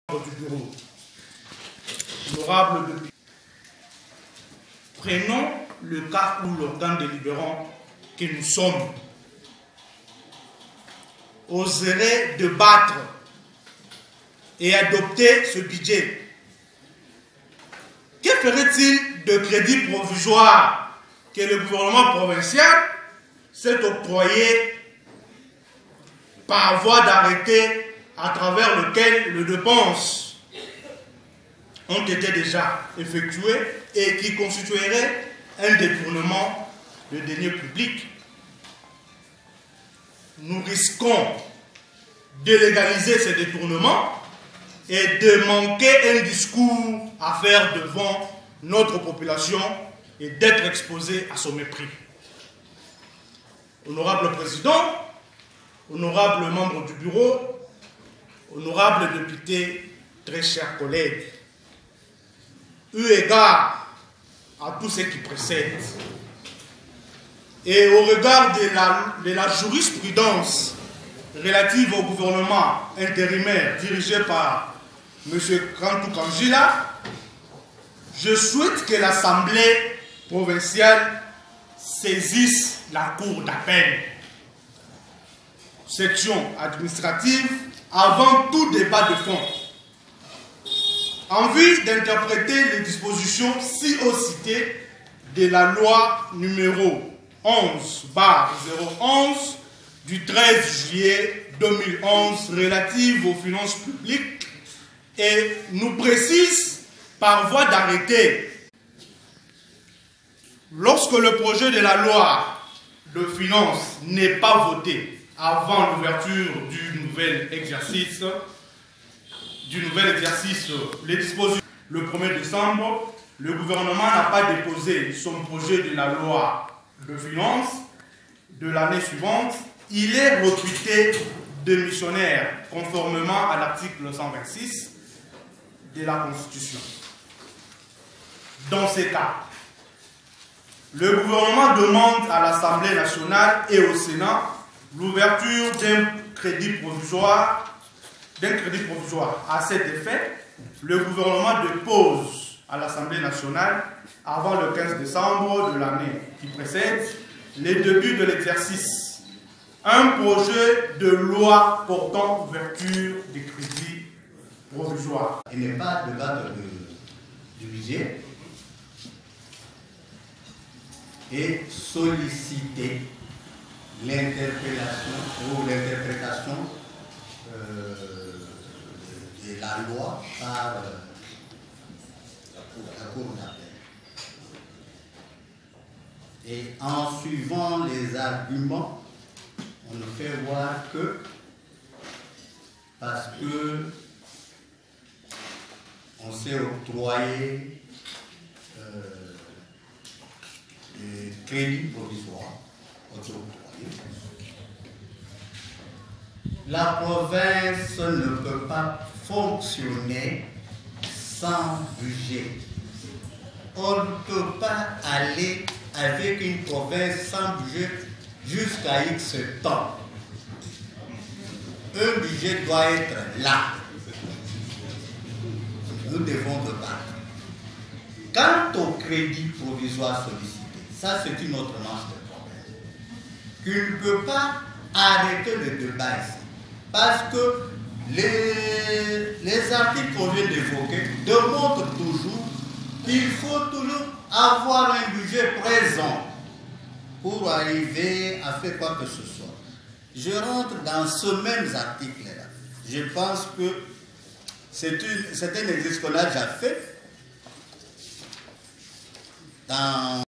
du bureau, honorable député, prenons le cas où l'organe délibérant que nous sommes oserait débattre et adopter ce budget. Que ferait-il de crédit provisoire que le gouvernement provincial s'est octroyé par voie d'arrêté à travers lequel les dépenses ont été déjà effectuées et qui constituerait un détournement de deniers publics? Nous risquons de légaliser ces détournements et de manquer un discours à faire devant notre population et d'être exposé à son mépris. Honorable Président, honorables membres du bureau, honorables députés, très chers collègues, eu égard à tout ce qui précède et au regard de la jurisprudence relative au gouvernement intérimaire dirigé par M. Kantou Kanjila, je souhaite que l'Assemblée provinciale saisisse la Cour d'appel, section administrative, avant tout débat de fond, en vue d'interpréter les dispositions ci-haut citées de la loi numéro 11/011 du 13 juillet 2011 relative aux finances publiques et nous précise par voie d'arrêté: lorsque le projet de la loi de finances n'est pas voté avant l'ouverture du nouvel exercice, les dispositions le 1er décembre, le gouvernement n'a pas déposé son projet de la loi de finances de l'année suivante, il est recruté démissionnaire conformément à l'article 126 de la Constitution. Dans ces cas, le gouvernement demande à l'Assemblée nationale et au Sénat l'ouverture d'un crédit provisoire. À cet effet, le gouvernement dépose à l'Assemblée nationale, avant le 15 décembre de l'année qui précède les débuts de l'exercice, un projet de loi portant ouverture des crédits provisoires. Il n'est pas de débattre du budget et solliciter l'interpellation ou l'interprétation de la loi par la Cour d'appel. Et en suivant les arguments, on nous fait voir que parce que on s'est octroyé des crédits provisoires, la province ne peut pas fonctionner sans budget. On ne peut pas aller avec une province sans budget jusqu'à X temps. Un budget doit être là. Nous devons débattre. Quant au crédit provisoire sollicité, ça c'est une autre manche de problème. Tu ne peux pas arrêter le débat ici. Parce que les articles qu'on vient d'évoquer démontrent toujours qu'il faut toujours avoir un budget présent pour arriver à faire quoi que ce soit. Je rentre dans ce même article-là. Je pense que c'est un exercice qu'on a déjà fait dans